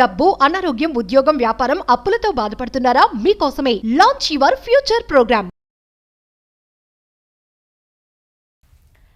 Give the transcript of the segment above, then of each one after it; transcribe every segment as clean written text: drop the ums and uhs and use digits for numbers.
డబ్బు, అనారోగ్యం, ఉద్యోగం, వ్యాపారం, అప్పులతో బాధపడుతున్నారా? మీకోసమే లాంచ్ యువర్ ఫ్యూచర్ ప్రోగ్రామ్.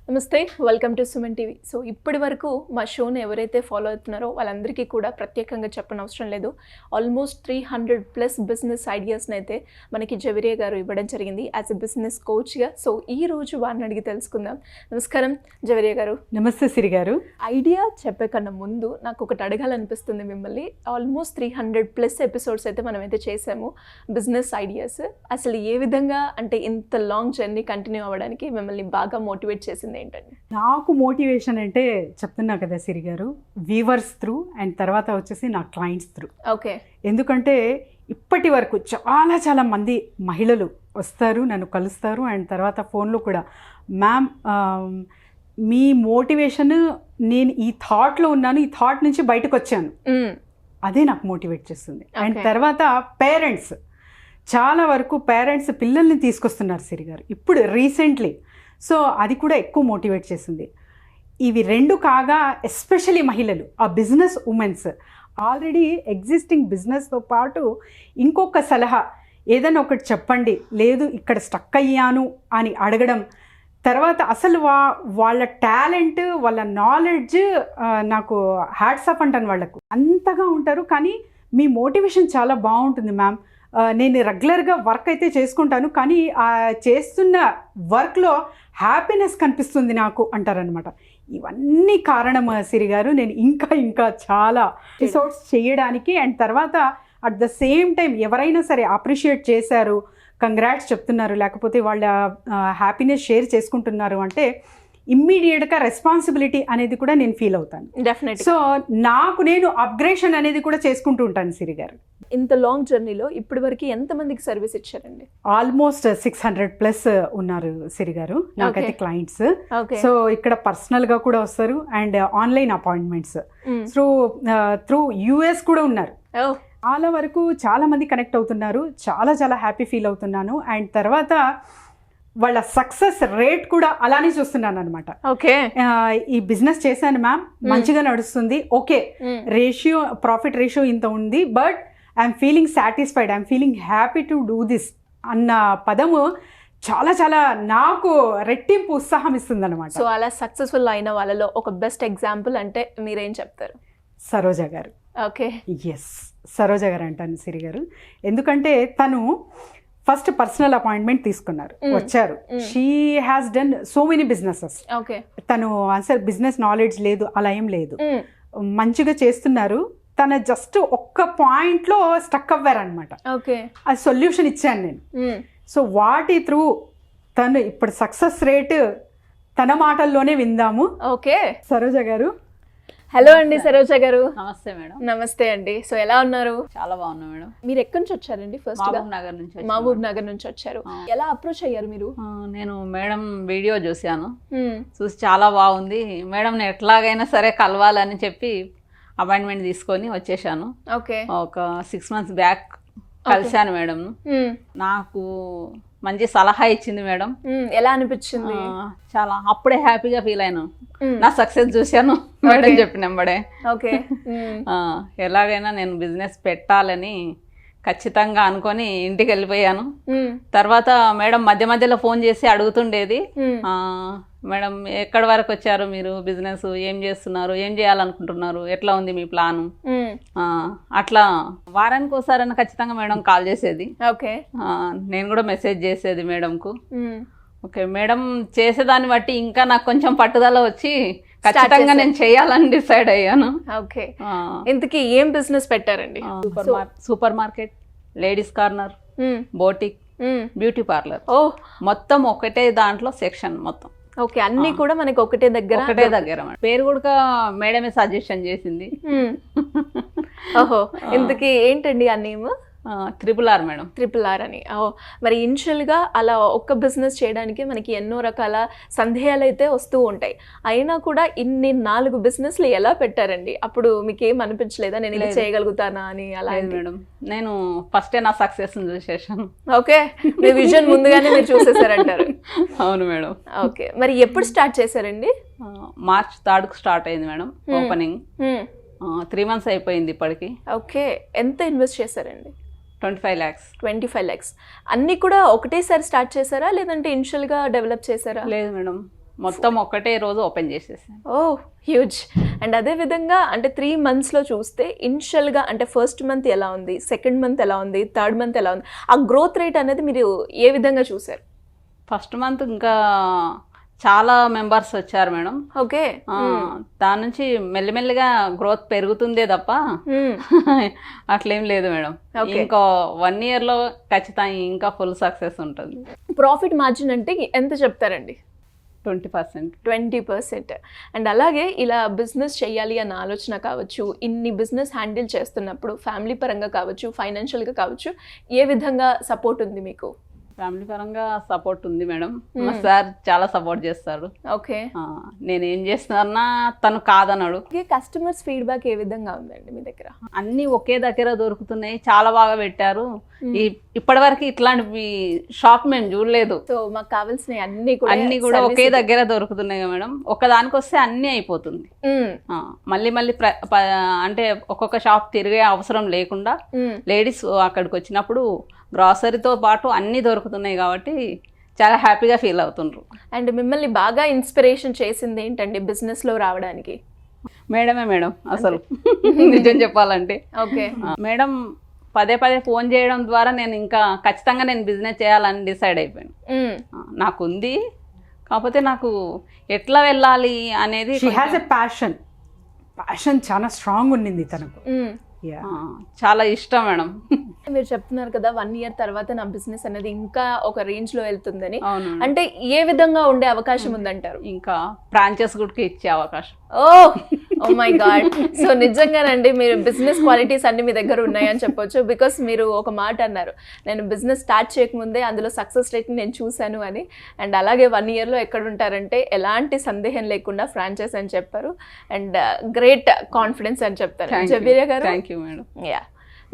నమస్తే, welcome to Suman TV. So ఇప్పటి వరకు మా షోని ఎవరైతే ఫాలో అవుతున్నారో వాళ్ళందరికీ కూడా ప్రత్యేకంగా చెప్పనవసరం లేదు. ఆల్మోస్ట్ 300+ బిజినెస్ ఐడియాస్ని అయితే మనకి జవేరియా గారు ఇవ్వడం జరిగింది యాజ్ ఎ బిజినెస్ కోచ్గా. సో ఈ రోజు వారిని అడిగి తెలుసుకుందాం. నమస్కారం జవేరియా గారు. నమస్తే సిరి గారు. ఐడియా చెప్పే కన్నా ముందు నాకు ఒకటి అడగాలనిపిస్తుంది మిమ్మల్ని. ఆల్మోస్ట్ 300+ ఎపిసోడ్స్ అయితే మనమైతే చేసాము బిజినెస్ ఐడియాస్. అసలు ఏ విధంగా అంటే ఇంత లాంగ్ జర్నీ కంటిన్యూ అవ్వడానికి మిమ్మల్ని బాగా మోటివేట్ చేసింది ఏంటండి? నాకు మోటివేషన్ అంటే చెప్తున్నా కదా సిరి గారు, వ్యూవర్స్ త్రూ అండ్ తర్వాత వచ్చేసి నా క్లయింట్స్ త్రూ. ఓకే. ఎందుకంటే ఇప్పటి వరకు చాలా మంది మహిళలు వస్తారు, నన్ను కలుస్తారు అండ్ తర్వాత ఫోన్లో కూడా మ్యామ్ మీ మోటివేషన్, నేను ఈ థాట్లో ఉన్నాను, ఈ థాట్ నుంచి బయటకు వచ్చాను, అదే నాకు మోటివేట్ చేస్తుంది. అండ్ తర్వాత పేరెంట్స్, చాలా వరకు పేరెంట్స్ పిల్లల్ని తీసుకొస్తున్నారు సిరి గారు ఇప్పుడు రీసెంట్లీ. సో అది కూడా ఎక్కువ మోటివేట్ చేసింది. ఇవి రెండు కాగా ఎస్పెషలీ మహిళలు, ఆ బిజినెస్ ఉమెన్స్, ఆల్రెడీ ఎగ్జిస్టింగ్ బిజినెస్తో పాటు ఇంకొక సలహా ఏదైనా ఒకటి చెప్పండి, లేదు ఇక్కడ స్టక్ అయ్యాను అని అడగడం, తర్వాత అసలు వాళ్ళ టాలెంట్, వాళ్ళ నాలెడ్జ్ నాకు హ్యాట్స్ ఆఫ్ అంటాను. వాళ్ళకు అంతగా ఉంటారు, కానీ మీ మోటివేషన్ చాలా బాగుంటుంది మ్యామ్. నేను రెగ్యులర్గా వర్క్ అయితే చేసుకుంటాను, కానీ చేస్తున్న వర్క్లో హ్యాపీనెస్ కనిపిస్తుంది నాకు అంటారనమాట. ఇవన్నీ కారణం సిరి గారు నేను ఇంకా చాలా ఎపిసోడ్స్ చేయడానికి. అండ్ తర్వాత అట్ ద సేమ్ టైం ఎవరైనా సరే అప్రిషియేట్ చేశారు, కంగ్రాట్స్ చెప్తున్నారు, లేకపోతే వాళ్ళ హ్యాపీనెస్ షేర్ చేసుకుంటున్నారు అంటే ఇమ్మీడియట్గా రెస్పాన్సిబిలిటీ అనేది కూడా నేను ఫీల్ అవుతాను. డెఫినెట్. సో నేను అప్గ్రేషన్ అనేది కూడా చేసుకుంటూ ఉంటాను సిరి గారు. ఇంత లాంగ్ జర్నీలో ఇప్పటి వరకు ఎంతమందికి సర్వీస్ ఇచ్చారండి? ఆల్మోస్ట్ 600+ ఉన్నారు సిరి గారు నాకైతే క్లయింట్స్. సో ఇక్కడ పర్సనల్గా కూడా వస్తారు and online appointments through US కూడా ఉన్నారు. చాలా వరకు చాలా మంది కనెక్ట్ అవుతున్నారు, చాలా హ్యాపీ ఫీల్ అవుతున్నాను. అండ్ తర్వాత వాళ్ళ సక్సెస్ రేట్ కూడా అలానే చూస్తున్నాను అనమాట. ఓకే, ఈ బిజినెస్ చేశాను మ్యామ్, మంచిగా నడుస్తుంది, ఓకే ప్రాఫిట్ రేషియో ఇంత ఉంది, but I'm feeling satisfied, I'm feeling happy to do this అన్న పదము చాలా నాకు రెట్టింపు ఉత్సాహం ఇస్తుంది అనమాట. సో అలా సక్సెస్ఫుల్ అయిన వాళ్ళలో ఒక బెస్ట్ ఎగ్జాంపుల్ అంటే మీరేం చెప్తారు? సరోజ గారు. ఓకే, ఎస్, సరోజ గారు అంటాను సిరి గారు. ఎందుకంటే తను ఫస్ట్ పర్సనల్ అపాయింట్మెంట్ తీసుకున్నారు, వచ్చారు. She has done so many businesses. Okay, తను అసలు బిజినెస్ నాలెడ్జ్ లేదు, అలా ఏం లేదు, మంచిగా చేస్తున్నారు. తన జస్ట్ ఒక్క పాయింట్లో స్టక్ అవ్వారనమాట. ఓకే, ఆ సొల్యూషన్ ఇచ్చాను నేను. సో వాటి త్రూ తను ఇప్పుడు సక్సెస్ రేట్ తన మాటల్లోనే విందాము. ఓకే, సరోజ గారు. హలో అండి సరోజ గారు. నమస్తే మేడం. నమస్తే అండి. సో ఎలా ఉన్నారు? చాలా బాగున్నా మేడం. మీరు ఎక్కడి నుంచి వచ్చారండి? ఫస్ట్ మహబూబ్ నగర్ నుంచి వచ్చారు. ఎలా అప్రోచ్ అయ్యారు మీరు? నేను మేడం వీడియో చూశాను, చూసి చాలా బాగుంది మేడం, నేను ఎట్లాగైనా సరే కలవాలని చెప్పి అపాయింట్మెంట్ తీసుకొని వచ్చేసాను. ఓకే, ఒక 6 months బ్యాక్ కలిశాను మేడం. నాకు మంచి సలహా ఇచ్చింది మేడం. ఎలా అనిపించింది? చాలా అప్పుడే హ్యాపీగా ఫీల్ అయినా, నా సక్సెస్ చూశాను మేడం చెప్పినప్పుడే. ఓకే, ఎలాగైనా నేను బిజినెస్ పెట్టాలని ఖచ్చితంగా అనుకొని ఇంటికి వెళ్ళిపోయాను. తర్వాత మేడం మధ్యలో ఫోన్ చేసి అడుగుతుండేది, మేడం ఎక్కడి వరకు వచ్చారు మీరు, బిజినెస్ ఏం చేస్తున్నారు, ఏం చేయాలనుకుంటున్నారు, ఎట్లా ఉంది మీ ప్లాను, అట్లా వారానికి ఒకసారైనా ఖచ్చితంగా మేడం కాల్ చేసేది. ఓకే, నేను కూడా మెసేజ్ చేసేది మేడంకు. ఓకే, మేడం చేసేదాన్ని బట్టి ఇంకా నాకు కొంచెం పట్టుదల వచ్చి ఖచ్చితంగా నేను చేయాలని డిసైడ్ అయ్యాను. ఓకే, ఇంతకీ ఏం బిజినెస్ పెట్టారండి? Super market, ladies corner, boutique, beauty parlour, మొత్తం ఒకటే దాంట్లో సెక్షన్ మొత్తం. ఓకే, అన్ని కూడా మనకి ఒకటే దగ్గర. పేరు కూడా మేడమే సజెషన్ చేసింది. ఓహో, ఇంతకీ ఏంటండి ఆ నేమ్? RRR madam. RRR అని. మరి ఇనిషియల్గా అలా ఒక్క బిజినెస్ చేయడానికి మనకి ఎన్నో రకాల సందేహాలు అయితే వస్తూ ఉంటాయి. అయినా కూడా ఇన్ని 4 బిజినెస్లు ఎలా పెట్టారండి? అప్పుడు మీకు ఏం అనిపించలేదా నేను ఇది చేయగలుగుతానా అని? అలా మేడం, నేను ఫస్టే నా సక్సెస్ చూసేసాను. ఓకే, మీ విజన్ ముందుగానే మీరు చూసేసారంటారు. అవును మేడం. ఓకే, మరి ఎప్పుడు స్టార్ట్ చేశారండి? March 3rd స్టార్ట్ అయింది మేడం ఓపెనింగ్. 3 months అయిపోయింది ఇప్పటికి. ఓకే, ఎంత ఇన్వెస్ట్ చేశారండి? 25 lakhs. 25 lakhs. అన్నీ కూడా ఒకటేసారి స్టార్ట్ చేశారా లేదంటే ఇనిషియల్గా డెవలప్ చేశారా? లేదు మేడం, మొత్తం ఒక్కటే రోజు ఓపెన్ చేసేసాను. ఓ హ్యూజ్. అండ్ అదే విధంగా అంటే 3 monthsలో చూస్తే ఇనిషియల్గా అంటే ఫస్ట్ మంత్ ఎలా ఉంది, సెకండ్ మంత్ ఎలా ఉంది, థర్డ్ మంత్ ఎలా ఉంది, ఆ గ్రోత్ రేట్ అనేది మీరు ఏ విధంగా చూసారు? ఫస్ట్ మంత్ ఇంకా చాలా మెంబర్స్ వచ్చారు మేడం. ఓకే. దాని నుంచి మెల్లిమెల్లిగా గ్రోత్ పెరుగుతుందే తప్ప అట్లేం లేదు మేడం. ఇంకో 1 yearలో ఖచ్చితంగా ఇంకా ఫుల్ సక్సెస్ ఉంటుంది. ప్రాఫిట్ మార్జిన్ అంటే ఎంత చెప్తారండి? 20%. 20%. అండ్ అలాగే ఇలా బిజినెస్ చేయాలి అన్న ఆలోచన కావచ్చు, ఇన్ని బిజినెస్ హ్యాండిల్ చేస్తున్నప్పుడు ఫ్యామిలీ పరంగా కావచ్చు, ఫైనాన్షియల్గా కావచ్చు, ఏ విధంగా సపోర్ట్ ఉంది మీకు? ఫ్యామిలీ పరంగా సపోర్ట్ ఉంది మేడం. మా సార్ చాలా సపోర్ట్ చేస్తారు. ఓకే. నేను ఏం చేస్తున్నా తను కాదన్నాడు. కస్టమర్స్ ఫీడ్బ్యాక్ ఏ విధంగా ఉందండి మీ దగ్గర? అన్నీ ఒకే దగ్గర దొరుకుతున్నాయి, చాలా బాగా పెట్టారు. ఇప్పటి వరకు ఇట్లాంటి షాప్ మేము చూడలేదు. సో మాకు కావాల్సిన అన్ని కూడా ఒకే దగ్గర దొరుకుతున్నాయి మేడం. ఒకదానికి వస్తే అన్నీ అయిపోతుంది. మళ్ళీ మళ్ళీ అంటే ఒక్కొక్క షాప్ తిరిగే అవసరం లేకుండా లేడీస్ అక్కడికి వచ్చినప్పుడు గ్రాసరీతో పాటు అన్నీ దొరుకుతున్నాయి కాబట్టి చాలా హ్యాపీగా ఫీల్ అవుతుండ్రు. అండ్ మిమ్మల్ని బాగా ఇన్స్పిరేషన్ చేసింది ఏంటండి బిజినెస్లో రావడానికి? మేడమే మేడం అసలు నిజం చెప్పాలంటే. ఓకే. మేడం పదే ఫోన్ చేయడం ద్వారా నేను ఇంకా ఖచ్చితంగా నేను బిజినెస్ చేయాలని డిసైడ్ అయిపోయాను. నాకు ఉంది, కాకపోతే నాకు ఎట్లా వెళ్ళాలి అనేది ప్యాషన్ చాలా స్ట్రాంగ్ ఉండింది తనకు. చాలా ఇష్టం మేడం. మీరు చెప్తున్నారు కదా 1 year తర్వాత నా బిజినెస్ అనేది ఇంకా ఒక రేంజ్ లో వెళ్తుందని. అంటే ఏ విధంగా ఉండే అవకాశం ఉందంటారు? ఇంకా బ్రాంచెస్ కూడా ఇచ్చే అవకాశం. Oh my God. సో నిజంగానండి మీరు బిజినెస్ క్వాలిటీస్ అన్ని మీ దగ్గర ఉన్నాయని చెప్పొచ్చు. బికాస్ మీరు ఒక మాట అన్నారు, నేను బిజినెస్ స్టార్ట్ చేయకముందే అందులో సక్సెస్ రేట్ని నేను చూశాను అని. అండ్ అలాగే 1 yearలో ఎక్కడ ఉంటారంటే ఎలాంటి సందేహం లేకుండా ఫ్రాంచైజ్ అని చెప్పారు. అండ్ గ్రేట్ కాన్ఫిడెన్స్ అని చెప్తారు. జవేరియా గారు. Thank you madam. Yeah,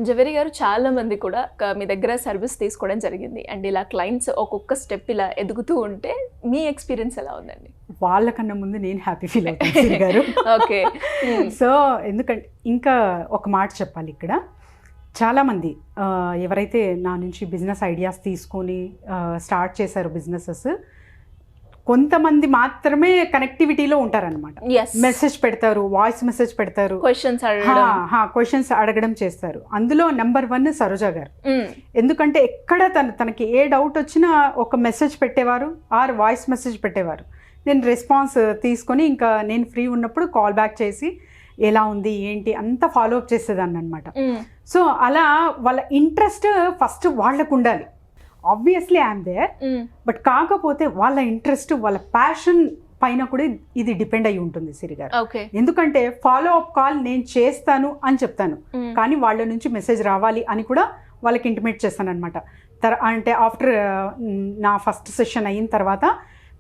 Javeria గారు చాలా మంది కూడా మీ దగ్గర సర్వీస్ తీసుకోవడం జరిగింది. అండ్ ఇలా క్లయింట్స్ ఒక్కొక్క స్టెప్ ఇలా ఎదుగుతూ ఉంటే మీ ఎక్స్పీరియన్స్ ఎలా ఉందండి? వాళ్ళకన్నా ముందు నేను హ్యాపీ ఫీల్ అవుతాను గారు. ఓకే. సో ఎందుకంటే ఇంకా ఒక మాట చెప్పాలి ఇక్కడ, చాలామంది ఎవరైతే నా నుంచి బిజినెస్ ఐడియాస్ తీసుకొని స్టార్ట్ చేశారో బిజినెసెస్, కొంతమంది మాత్రమే కనెక్టివిటీలో ఉంటారనమాట. మెసేజ్ పెడతారు, వాయిస్ మెసేజ్ పెడతారు, క్వశ్చన్స్ అడగడం చేస్తారు. అందులో నెంబర్ 1 సరోజా గారు. ఎందుకంటే ఎక్కడ తనకి ఏ డౌట్ వచ్చినా ఒక మెసేజ్ పెట్టేవారు ఆర్ వాయిస్ మెసేజ్ పెట్టేవారు. నేను రెస్పాన్స్ తీసుకొని ఇంకా నేను ఫ్రీ ఉన్నప్పుడు కాల్ బ్యాక్ చేసి ఎలా ఉంది ఏంటి అంతా ఫాలో అప్ చేసేదాన్ని అనమాట. సో అలా వాళ్ళ ఇంట్రెస్ట్ ఫస్ట్ వాళ్ళకు ఉండాలి. ఆబ్వియస్లీ ఐఎమ్ దేర్, బట్ కాకపోతే వాళ్ళ ఇంట్రెస్ట్ వాళ్ళ ప్యాషన్ పైన కూడా ఇది డిపెండ్ అయి ఉంటుంది సిరి గారు. ఎందుకంటే ఫాలో అప్ కాల్ నేను చేస్తాను అని చెప్తాను, కానీ వాళ్ళ నుంచి మెసేజ్ రావాలి అని కూడా వాళ్ళకి ఇంటిమేట్ చేస్తాను అనమాట. అంటే ఆఫ్టర్ నా ఫస్ట్ సెషన్ అయిన తర్వాత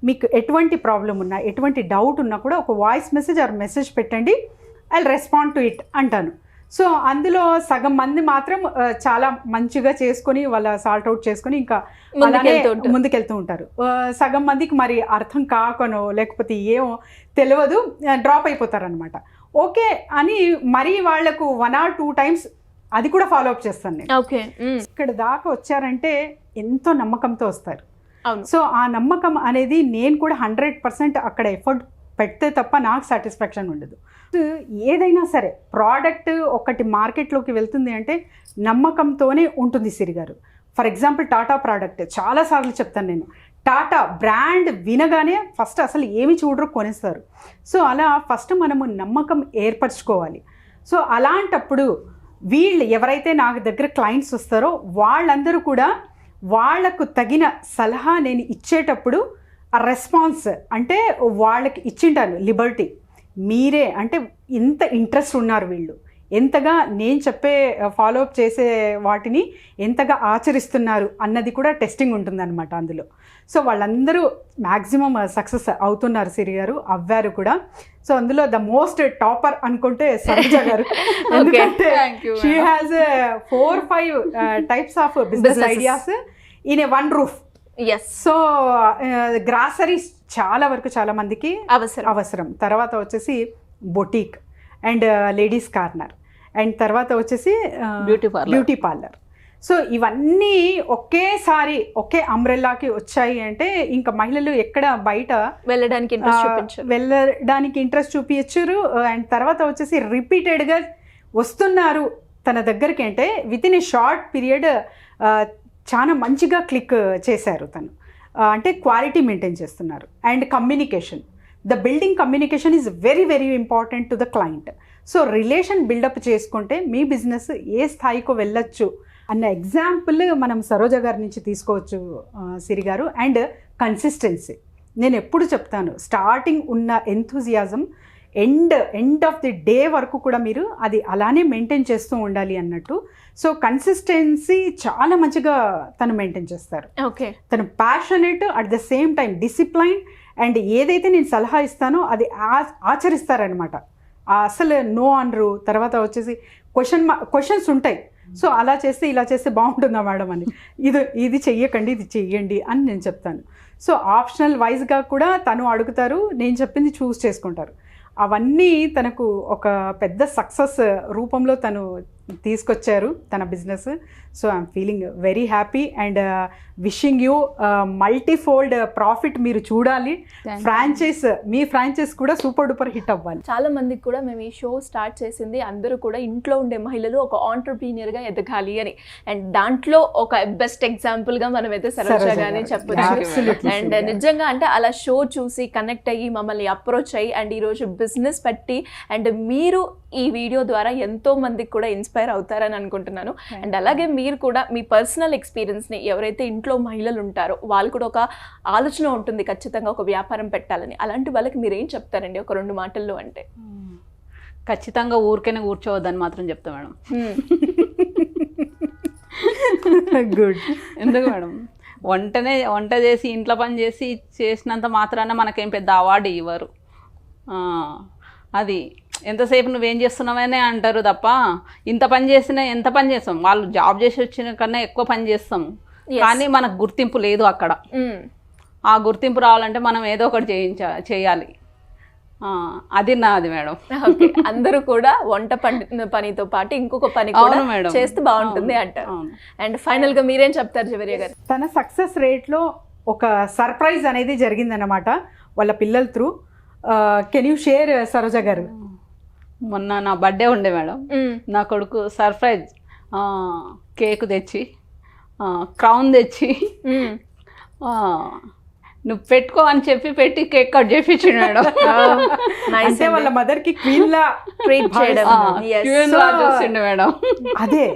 మీకు ఎటువంటి ప్రాబ్లం ఉన్నా ఎటువంటి డౌట్ ఉన్నా కూడా ఒక వాయిస్ మెసేజ్ ఆర్ మెసేజ్ పెట్టండి, ఐ రెస్పాండ్ టు ఇట్ అంటాను. సో అందులో సగం మంది మాత్రం చాలా మంచిగా చేసుకొని వాళ్ళ సాల్ట్ అవుట్ చేసుకొని ఇంకా ముందుకెళ్తూ ఉంటారు. సగం మందికి మరి అర్థం కాకనో లేకపోతే ఏమో తెలియదు, డ్రాప్ అయిపోతారు అనమాట. ఓకే అని మరి వాళ్లకు 1 or 2 times అది కూడా ఫాలో అప్ చేస్తాను నేను. ఇక్కడ దాకా వచ్చారంటే ఎంతో నమ్మకంతో వస్తారు. సో ఆ నమ్మకం అనేది నేను కూడా 100% అక్కడ ఎఫర్ట్ పెడితే తప్ప నాకు సాటిస్ఫాక్షన్ ఉండదు. ఏదైనా సరే ప్రోడక్ట్ ఒకటి మార్కెట్లోకి వెళ్తుంది అంటే నమ్మకంతోనే ఉంటుంది సిరి గారు. ఫర్ ఎగ్జాంపుల్ టాటా ప్రోడక్ట్ చాలాసార్లు చెప్తాను నేను, టాటా బ్రాండ్ వినగానే ఫస్ట్ అసలు ఏమి చూడరు కొనేస్తారు. సో అలా ఫస్ట్ మనము నమ్మకం ఏర్పరచుకోవాలి. సో అలాంటప్పుడు వీళ్ళు ఎవరైతే నాకు దగ్గర క్లయింట్స్ వస్తారో వాళ్ళందరూ కూడా వాళ్లకు తగిన సలహా నేను ఇచ్చేటప్పుడు ఆ రెస్పాన్స్ అంటే వాళ్ళకి ఇచ్చింటాను లిబర్టీ. మీరే అంటే ఎంత ఇంట్రెస్ట్ ఉన్నారు వీళ్ళు, ఎంతగా నేను చెప్పే ఫాలోఅప్ చేసే వాటిని ఎంతగా ఆచరిస్తున్నారు అన్నది కూడా టెస్టింగ్ ఉంటుందన్నమాట అందులో. సో వాళ్ళందరూ మ్యాక్సిమం సక్సెస్ అవుతున్నారు సిరి గారు, అవ్వారు కూడా. సో అందులో ద మోస్ట్ టాపర్ అనుకుంటే సరోజ గారు. ఎందుకంటే she has 4-5 types of business ideas in a one roof. So groceries చాలా వరకు చాలా మందికి అవసరం. తర్వాత వచ్చేసి boutique and ladies corner, and తర్వాత వచ్చేసి బ్యూటీ పార్లర్. సో ఇవన్నీ ఒకేసారి ఒకే అంబ్రెల్లాకి వచ్చాయి అంటే ఇంకా మహిళలు ఎక్కడ బయట వెళ్ళడానికి ఇంట్రెస్ట్ చూపించారు. అండ్ తర్వాత వచ్చేసి రిపీటెడ్గా వస్తున్నారు తన దగ్గరికి అంటే within a short period చాలా మంచిగా క్లిక్ చేశారు తను. అంటే క్వాలిటీ మెయింటైన్ చేస్తున్నారు. And communication, the building communication is very very important to the client. So relation buildup చేసుకుంటే మీ బిజినెస్ ఏ స్థాయికో వెళ్ళొచ్చు అన్న ఎగ్జాంపుల్ మనం సరోజ గారి నుంచి తీసుకోవచ్చు సిరి గారు. అండ్ కన్సిస్టెన్సీ, నేను ఎప్పుడు చెప్తాను స్టార్టింగ్ ఉన్న enthusiasm end of the day వరకు కూడా మీరు అది అలానే మెయింటైన్ చేస్తూ ఉండాలి అన్నట్టు. సో కన్సిస్టెన్సీ చాలా మంచిగా తను మెయింటైన్ చేస్తారు. ఓకే, తను passionate, at the same time discipline, and ఏదైతే నేను సలహా ఇస్తానో అది ఆచరిస్తారనమాట. అసలు నో అనరు. తర్వాత వచ్చేసి క్వశ్చన్స్ ఉంటాయి, సో అలా చేస్తే ఇలా చేస్తే బాగుంటుందా మేడం అని, ఇది చెయ్యకండి ఇది చెయ్యండి అని నేను చెప్తాను. సో ఆప్షనల్ వైజ్గా కూడా తను అడుగుతారు, నేను చెప్పింది చూస్ చేసుకుంటారు. అవన్నీ తనకు ఒక పెద్ద సక్సెస్ రూపంలో తను తీసుకొచ్చారు తన business. So I'm feeling very happy and wishing you multifold profit మీరు చూడాలి. మీ ఫ్రాంచైజ్ కూడా సూపర్ డూపర్ హిట్ అవ్వాలి. చాలా మందికి కూడా మేము ఈ షో స్టార్ట్ చేసింది అందరూ కూడా ఇంట్లో ఉండే మహిళలు ఒక ఆంటర్ప్రీనియర్గా ఎదగాలి అని. అండ్ దాంట్లో ఒక బెస్ట్ ఎగ్జాంపుల్గా మనం అయితే సరోజ గానే చెప్పచ్చు. అండ్ నిజంగా అంటే అలా షో చూసి కనెక్ట్ అయ్యి మమ్మల్ని అప్రోచ్ అయ్యి అండ్ ఈరోజు బిజినెస్ పెట్టి అండ్ మీరు ఈ వీడియో ద్వారా ఎంతో మందికి కూడా ఇన్స్పైర్ అవుతారని అనుకుంటున్నాను. అండ్ అలాగే మీరు కూడా మీ పర్సనల్ ఎక్స్పీరియన్స్ని ఎవరైతే ఇంట్లో మహిళలు ఉంటారో వాళ్ళు కూడా ఒక ఆలోచన ఉంటుంది ఖచ్చితంగా ఒక వ్యాపారం పెట్టాలని. అలాంటి వాళ్ళకి మీరేం చెప్తారండి ఒక 2 మాటల్లో? అంటే ఖచ్చితంగా ఊరికైనా కూర్చోవద్దని మాత్రం చెప్తా మేడం. గుడ్. ఎందుకు మేడం, వంట చేసి ఇంట్లో పని చేసి చేసినంత మాత్రాన మనకేం పెద్ద అవార్డు ఇవ్వరు. అది ఎంతసేపు నువ్వేం చేస్తున్నావనే అంటారు తప్ప ఇంత పని చేసినా ఎంత పని చేస్తాం, వాళ్ళు జాబ్ చేసి వచ్చిన కన్నా ఎక్కువ పని చేస్తాము, కానీ మనకు గుర్తింపు లేదు అక్కడ. ఆ గుర్తింపు రావాలంటే మనం ఏదో ఒకటి చేయాలి. అది నాది మేడం. ఓకే, అందరూ కూడా వంట పనితో పాటు ఇంకొక పని కూడా చేస్తే బాగుంటుంది అంటారు. అండ్ ఫైనల్ గా మీరేం చెప్తారు జవేరియా గారు? తన సక్సెస్ రేట్లో ఒక సర్ప్రైజ్ అనేది జరిగిందన్నమాట వాళ్ళ పిల్లల through. Can you share Saroja గారు? మొన్న నా బర్త్డే ఉండే మేడం, నా కొడుకు సర్ప్రైజ్ కేక్ తెచ్చి క్రౌన్ తెచ్చి నువ్వు పెట్టుకో అని చెప్పి పెట్టి కేక్ కట్ చేపించిండు మేడం. అంటే వాళ్ళ మదర్ కి క్వీన్ లా చూసిండు మేడం. అదే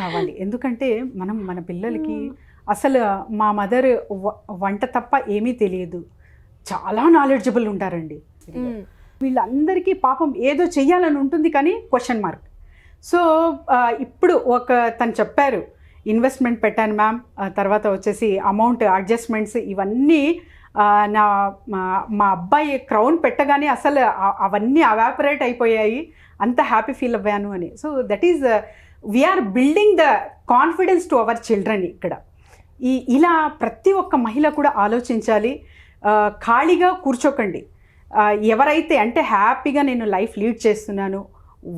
కావాలి. ఎందుకంటే మన పిల్లలకి అసలు మా మదర్ వంట తప్ప ఏమీ తెలియదు, చాలా నాలెడ్జబుల్ ఉంటారండి. వీళ్ళందరికీ పాపం ఏదో చెయ్యాలని ఉంటుంది కానీ క్వశ్చన్ మార్క్. సో ఇప్పుడు తను చెప్పారు ఇన్వెస్ట్మెంట్ పెట్టాను మ్యామ్, తర్వాత వచ్చేసి అమౌంట్ అడ్జస్ట్మెంట్స్ ఇవన్నీ మా అబ్బాయి క్రౌన్ పెట్టగానే అసలు అవన్నీ అవాపరేట్ అయిపోయాయి, అంత హ్యాపీ ఫీల్ అవ్వాను అని. So that is we're building the confidence to our children. ఇక్కడ ఇలా ప్రతి ఒక్క మహిళ కూడా ఆలోచించాలి. ఖాళీగా కూర్చోకండి. ఎవరైతే అంటే హ్యాపీగా నేను లైఫ్ లీడ్ చేస్తున్నాను,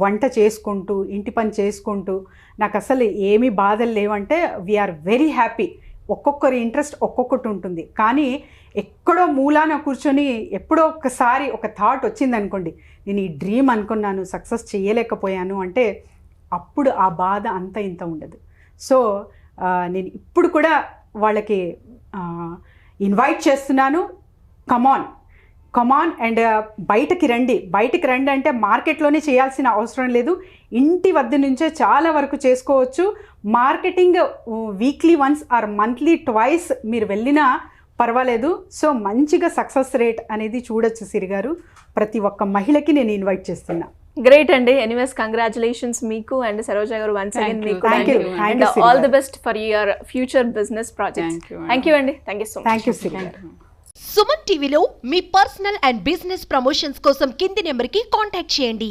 వంట చేసుకుంటూ ఇంటి పని చేసుకుంటూ నాకు అసలు ఏమీ బాధలు లేవంటే వీఆర్ వెరీ హ్యాపీ. ఒక్కొక్కరి ఇంట్రెస్ట్ ఒక్కొక్కటి ఉంటుంది, కానీ ఎక్కడో మూలాన కూర్చొని ఎప్పుడో ఒక్కసారి ఒక థాట్ వచ్చిందనుకోండి, నేను ఈ డ్రీమ్ అనుకున్నాను సక్సెస్ చేయలేకపోయాను అంటే అప్పుడు ఆ బాధ అంత ఇంత ఉండదు. సో నేను ఇప్పుడు కూడా వాళ్ళకి ఇన్వైట్ చేస్తున్నాను, కమాన్ అండ్ బయటికి రండి అంటే మార్కెట్లోనే చేయాల్సిన అవసరం లేదు, ఇంటి వద్ద నుంచే చాలా వరకు చేసుకోవచ్చు. Marketing weekly once or monthly twice మీరు వెళ్ళినా పర్వాలేదు. సో మంచిగా సక్సెస్ రేట్ అనేది చూడొచ్చు సిరి గారు. ప్రతి ఒక్క మహిళకి నేను ఇన్వైట్ చేస్తున్నా. గ్రేట్ అండి. ఎనీవేస్ కంగ్రాచులేషన్స్ మీకు and Saroja garu once again మీకు and all the best for your future business projects. Thank you అండి. Thank you so much. Thank you Siri garu. Suman టీవీలో మీ పర్సనల్ అండ్ బిజినెస్ ప్రమోషన్స్ కోసం కింది నెంబర్కి కాంటాక్ట్ చేయండి.